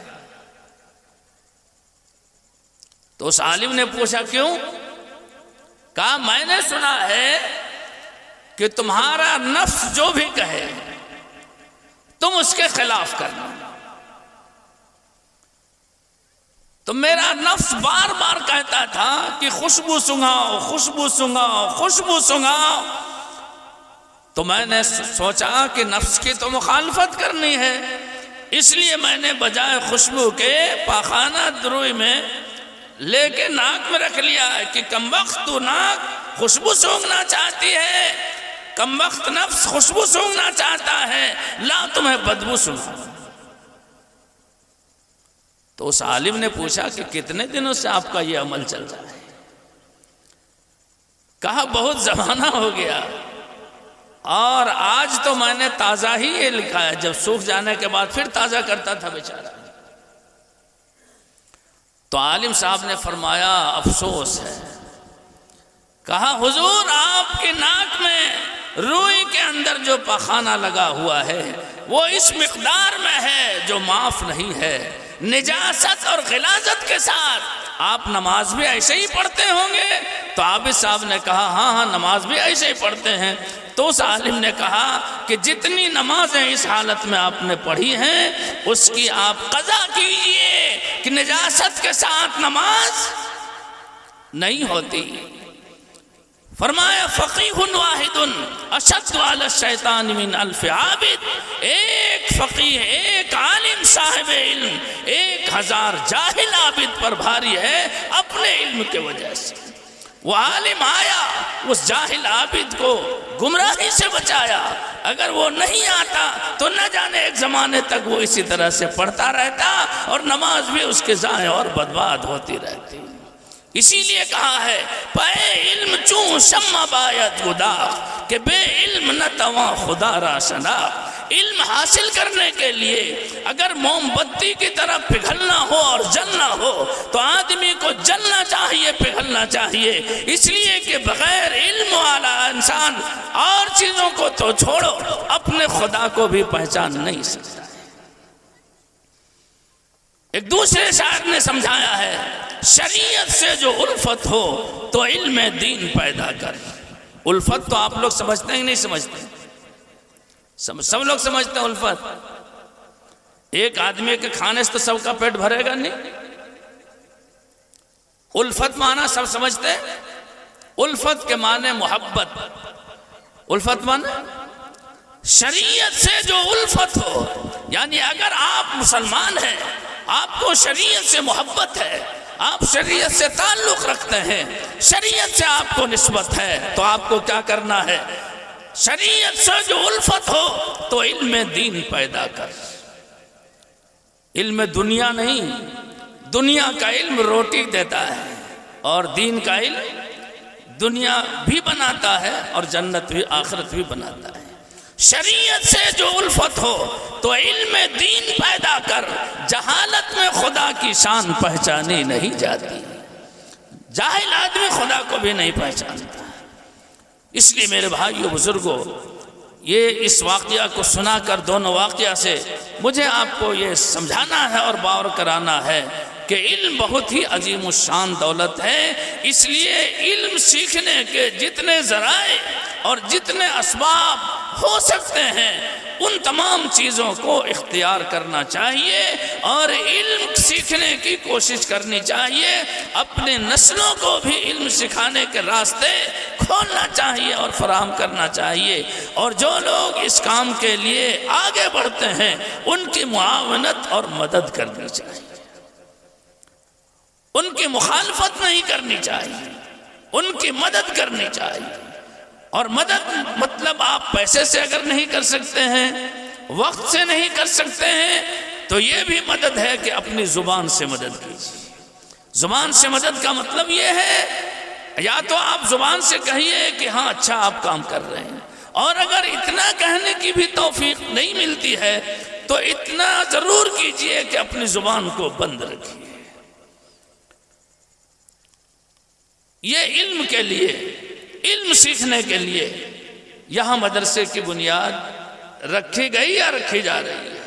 Speaker 1: تو اس عالم نے پوچھا کیوں؟ کہا میں نے سنا ہے کہ تمہارا نفس جو بھی کہے تم اس کے خلاف کرنا۔ تو میرا نفس بار بار کہتا تھا کہ خوشبو سنگھاؤ، خوشبو سنگھاؤ، خوشبو سنگھاؤ، تو میں نے سوچا کہ نفس کی تو مخالفت کرنی ہے، اس لیے میں نے بجائے خوشبو کے پاخانہ روئی میں لے کے ناک میں رکھ لیا ہے کہ کمبخت تو ناک خوشبو سونگنا چاہتی ہے، کمبخت نفس خوشبو سونگنا چاہتا ہے، لا تمہیں بدبو سنگھاؤ۔ تو اس عالم نے پوچھا کہ کتنے دنوں سے آپ کا یہ عمل چل رہا ہے؟ کہا بہت زمانہ ہو گیا، اور آج تو میں نے تازہ ہی یہ لکھا ہے، جب سوکھ جانے کے بعد پھر تازہ کرتا تھا بیچارہ۔ تو عالم صاحب نے فرمایا افسوس ہے۔ کہا حضور آپ کے ناک میں روئی کے اندر جو پاخانہ لگا ہوا ہے وہ اس مقدار میں ہے جو معاف نہیں ہے، نجاست اور غلاظت کے ساتھ۔ آپ نماز بھی ایسے ہی پڑھتے ہوں گے؟ تو عابد صاحب نے کہا ہاں نماز بھی ایسے ہی پڑھتے ہیں۔ تو اس عالم نے کہا کہ جتنی نمازیں اس حالت میں آپ نے پڑھی ہیں اس کی آپ قضا کیجئے کہ نجاست کے ساتھ نماز نہیں ہوتی۔ فرمایا فقیہ واحد اشد علی الشیطان من الف عابد، ایک فقیہ، ایک عالم صاحب علم 1000 جاہل عابد پر بھاری ہے اپنے علم کے وجہ سے۔ وہ عالم آیا اس جاہل عابد کو گمراہی سے بچایا، اگر وہ نہیں آتا تو نہ جانے ایک زمانے تک وہ اسی طرح سے پڑھتا رہتا اور نماز بھی اس کے ضائع اور برباد ہوتی رہتی۔ اسی لیے کہا ہے پے علم چون شمع باید گدا، کہ بے علم نہ تواں خدا را شنا۔ علم حاصل کرنے کے لیے اگر موم بتی کی طرح پگھلنا ہو اور جلنا ہو تو آدمی کو جلنا چاہیے، پگھلنا چاہیے، اس لیے کہ بغیر علم والا انسان اور چیزوں کو تو چھوڑو اپنے خدا کو بھی پہچان نہیں سکتا۔ ایک دوسرے شاعر نے سمجھایا ہے شریعت سے جو الفت ہو تو علم دین پیدا کر۔ الفت تو آپ لوگ سمجھتے ہیں نہیں سمجھتے؟ سب لوگ سمجھتے ہیں الفت۔ ایک آدمی کے کھانے سے تو سب کا پیٹ بھرے گا نہیں۔ الفت معنی سب سمجھتے ہیں؟ الفت کے معنی محبت۔ الفت معنی شریعت سے جو الفت ہو، یعنی اگر آپ مسلمان ہیں، آپ کو شریعت سے محبت ہے، آپ شریعت سے تعلق رکھتے ہیں، شریعت سے آپ کو نسبت ہے، تو آپ کو کیا کرنا ہے؟ شریعت سے جو الفت ہو تو علم دین پیدا کر۔ علم دنیا نہیں، دنیا کا علم روٹی دیتا ہے اور دین کا علم دنیا بھی بناتا ہے اور جنت بھی، آخرت بھی بناتا ہے۔ شریعت سے جو الفت ہو تو علم دین پیدا کر، جہالت میں خدا کی شان پہچانی نہیں جاتی۔ جاہل آدمی خدا کو بھی نہیں پہچانتا۔ اس لیے میرے بھائیو بزرگوں، یہ اس واقعہ کو سنا کر، دونوں واقعہ سے مجھے آپ کو یہ سمجھانا ہے اور باور کرانا ہے کہ علم بہت ہی عظیم الشان دولت ہے۔ اس لیے علم سیکھنے کے جتنے ذرائع اور جتنے اسباب ہو سکتے ہیں ان تمام چیزوں کو اختیار کرنا چاہیے اور علم سیکھنے کی کوشش کرنی چاہیے۔ اپنے نسلوں کو بھی علم سکھانے کے راستے کھولنا چاہیے اور فراہم کرنا چاہیے، اور جو لوگ اس کام کے لیے آگے بڑھتے ہیں ان کی معاونت اور مدد کرنی چاہیے، ان کی مخالفت نہیں کرنی چاہیے، ان کی مدد کرنی چاہیے۔ اور مدد مطلب آپ پیسے سے اگر نہیں کر سکتے ہیں، وقت سے نہیں کر سکتے ہیں، تو یہ بھی مدد ہے کہ اپنی زبان سے مدد کیجیے۔ زبان سے مدد کا مطلب یہ ہے، یا تو آپ زبان سے کہیے کہ ہاں اچھا آپ کام کر رہے ہیں، اور اگر اتنا کہنے کی بھی توفیق نہیں ملتی ہے تو اتنا ضرور کیجیے کہ اپنی زبان کو بند رکھیے۔ یہ علم کے لیے، علم سیکھنے کے لیے یہاں مدرسے کی بنیاد رکھی گئی یا رکھی جا رہی ہے۔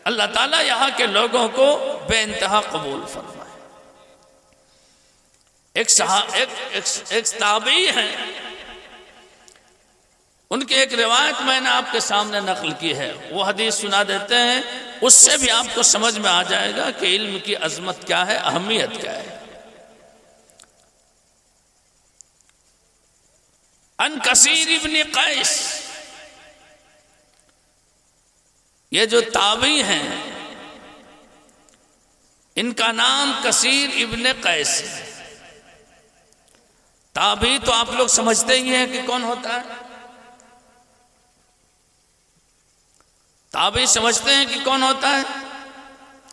Speaker 1: اللہ تعالیٰ یہاں کے لوگوں کو بے انتہا قبول فرمائے۔ ایک تابعی ہیں، ان کی ایک روایت میں نے آپ کے سامنے نقل کی ہے، وہ حدیث سنا دیتے ہیں، اس سے بھی آپ کو سمجھ میں آ جائے گا کہ علم کی عظمت کیا ہے، اہمیت کیا ہے۔ ان کثیر ابن قیس، یہ جو تابعی ہیں ان کا نام کثیر ابن قیس ہے۔ تابعی تو آپ لوگ سمجھتے ہی ہیں کہ کون ہوتا ہے، تابعی سمجھتے ہیں کہ کون ہوتا ہے؟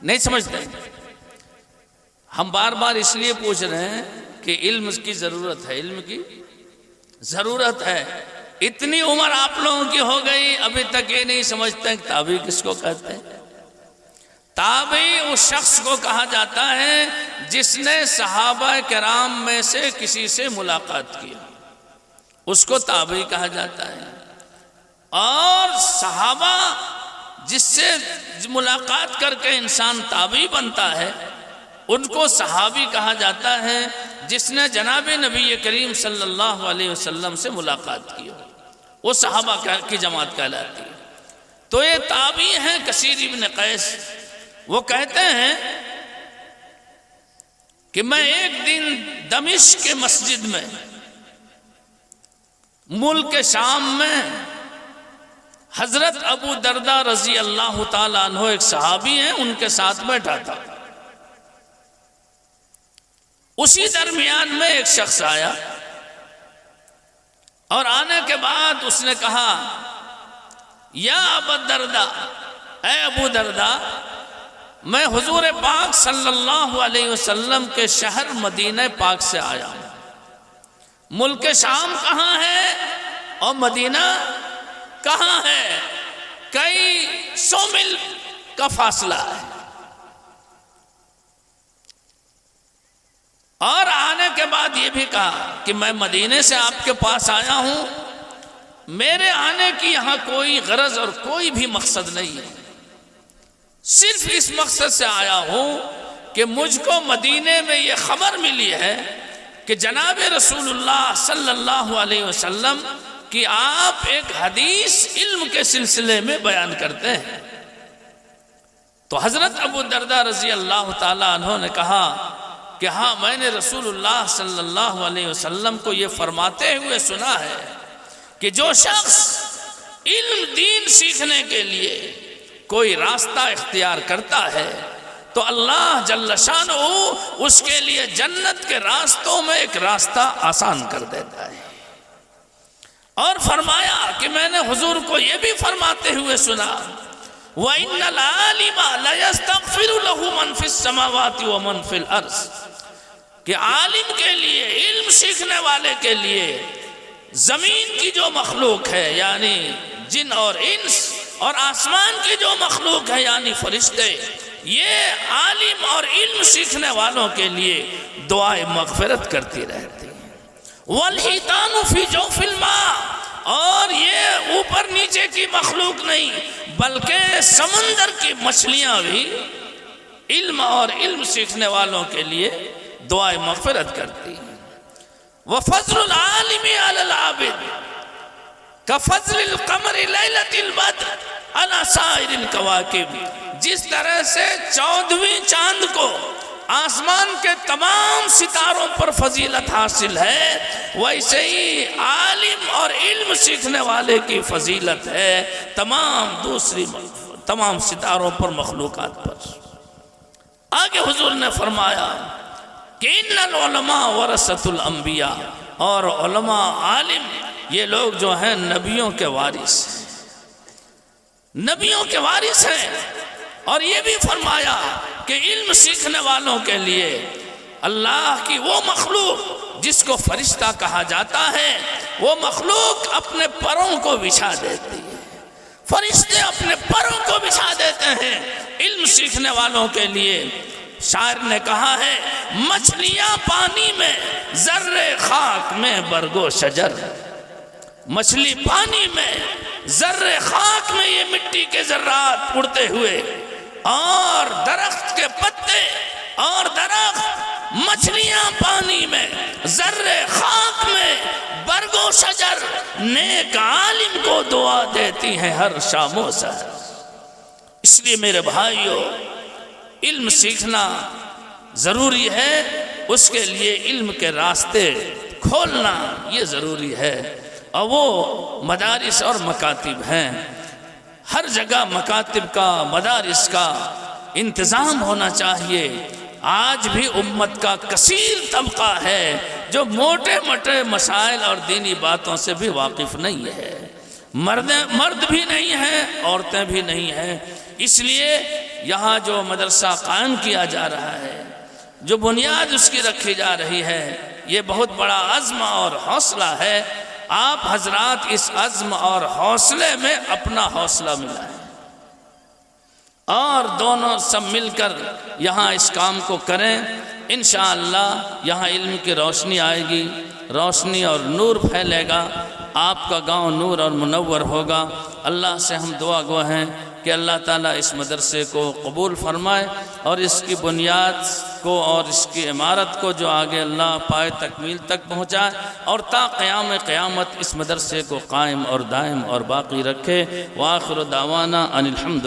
Speaker 1: نہیں سمجھتے؟ ہم بار بار اس لیے پوچھ رہے ہیں کہ علم کی ضرورت ہے، علم کی ضرورت ہے۔ اتنی عمر آپ لوگوں کی ہو گئی ابھی تک یہ نہیں سمجھتے کہ تابعی کس کو کہتے ہیں۔ تابعی اس شخص کو کہا جاتا ہے جس نے صحابہ کرام میں سے کسی سے ملاقات کی، اس کو تابعی کہا جاتا ہے۔ اور صحابہ جس سے ملاقات کر کے انسان تابعی بنتا ہے ان کو صحابی کہا جاتا ہے، جس نے جناب نبی کریم صلی اللہ علیہ وسلم سے ملاقات کی ہو، وہ صحابہ کی جماعت کہلاتی ہے۔ تو یہ تابعی ہیں کثیر ابن قیس، وہ کہتے ہیں کہ میں ایک دن دمشق کے مسجد میں، ملک شام میں، حضرت ابو دردہ رضی اللہ تعالیٰ عنہ ایک صحابی ہیں، ان کے ساتھ بیٹھا تھا۔ اسی درمیان میں ایک شخص آیا اور آنے کے بعد اس نے کہا، یا ابو دردہ، اے ابو دردہ، میں حضور پاک صلی اللہ علیہ وسلم کے شہر مدینہ پاک سے آیا ہوں۔ ملک شام کہاں ہے اور مدینہ کہاں ہے؟ کئی 100 میل کا فاصلہ ہے۔ اور آنے کے بعد یہ بھی کہا کہ میں مدینے سے آپ کے پاس آیا ہوں، میرے آنے کی یہاں کوئی غرض اور کوئی بھی مقصد نہیں ہے، صرف اس مقصد سے آیا ہوں کہ مجھ کو مدینے میں یہ خبر ملی ہے کہ جناب رسول اللہ صلی اللہ علیہ وسلم کہ آپ ایک حدیث علم کے سلسلے میں بیان کرتے ہیں۔ تو حضرت ابو دردہ رضی اللہ تعالیٰ عنہ نے کہا کہ ہاں، میں نے رسول اللہ صلی اللہ علیہ وسلم کو یہ فرماتے ہوئے سنا ہے کہ جو شخص علم دین سیکھنے کے لیے کوئی راستہ اختیار کرتا ہے تو اللہ جل شانہ اس کے لیے جنت کے راستوں میں ایک راستہ آسان کر دیتا ہے۔ اور فرمایا کہ میں نے حضور کو یہ بھی فرماتے ہوئے سنا، وَإِنَّ الْعَالِمَ لَيَسْتَغْفِرُ لَهُ مَنْ فِي السَّمَاوَاتِ وَمَنْ فِي الْأَرْضِ، کہ عالم کے لیے، علم سیکھنے والے کے لیے زمین کی جو مخلوق ہے یعنی جن اور انس، اور آسمان کی جو مخلوق ہے یعنی فرشتے، یہ عالم اور علم سیکھنے والوں کے لیے دعائے مغفرت کرتی رہتی ہیں۔ والحیتان فی جوف الماء، اور یہ اوپر نیچے کی مخلوق نہیں بلکہ سمندر کی مچھلیاں بھی علم اور علم سیکھنے والوں کے لیے دعائے مغفرت کرتی ہیں۔ وفضل العالم علی العابد کفضل القمر لیلۃ البدر علی سائر الکواکب، جس طرح سے 14ویں چاند کو آسمان کے تمام ستاروں پر فضیلت حاصل ہے، ویسے ہی عالم اور علم سیکھنے والے کی فضیلت ہے تمام ستاروں پر، مخلوقات پر۔ آگے حضور نے فرمایا کہ ان العلماء ورثۃ الانبیاء، اور علماء عالم یہ لوگ جو ہیں نبیوں کے وارث ہیں، نبیوں کے وارث ہیں۔ اور یہ بھی فرمایا کہ علم سیکھنے والوں کے لیے اللہ کی وہ مخلوق جس کو فرشتہ کہا جاتا ہے، وہ مخلوق اپنے پروں کو بچھا دیتی ہے، فرشتے اپنے پروں کو بچھا دیتے ہیں علم سیکھنے والوں کے لیے۔ شاعر نے کہا ہے مچھلیاں پانی میں ذرے خاک میں برگو شجر، مچھلی پانی میں ذرے خاک میں یہ مٹی کے ذرات اڑتے ہوئے، اور درخت کے پتے اور درخت، مچھلیاں پانی میں ذرے خاک میں برگو شجر، نیک عالم کو دعا دیتی ہیں ہر شام و سحر۔ اس لیے میرے بھائیو، علم سیکھنا ضروری ہے، اس کے لیے علم کے راستے کھولنا یہ ضروری ہے، اور وہ مدارس اور مکاتب ہیں۔ ہر جگہ مکاتب کا، مدارس کا انتظام ہونا چاہیے۔ آج بھی امت کا کثیر طبقہ ہے جو موٹے موٹے مسائل اور دینی باتوں سے بھی واقف نہیں ہے، مرد بھی نہیں ہیں، عورتیں بھی نہیں ہیں۔ اس لیے یہاں جو مدرسہ قائم کیا جا رہا ہے، جو بنیاد اس کی رکھی جا رہی ہے، یہ بہت بڑا عزم اور حوصلہ ہے۔ آپ حضرات اس عزم اور حوصلے میں اپنا حوصلہ ملائیں، اور دونوں سب مل کر یہاں اس کام کو کریں۔ انشاءاللہ یہاں علم کی روشنی آئے گی، روشنی اور نور پھیلے گا، آپ کا گاؤں نور اور منور ہوگا۔ اللہ سے ہم دعا گو ہیں کہ اللہ تعالیٰ اس مدرسے کو قبول فرمائے، اور اس کی بنیاد کو اور اس کی عمارت کو جو آگے اللہ پائے تکمیل تک پہنچائے، اور تا قیام قیامت اس مدرسے کو قائم اور دائم اور باقی رکھے۔ وآخر دعوانا ان الحمد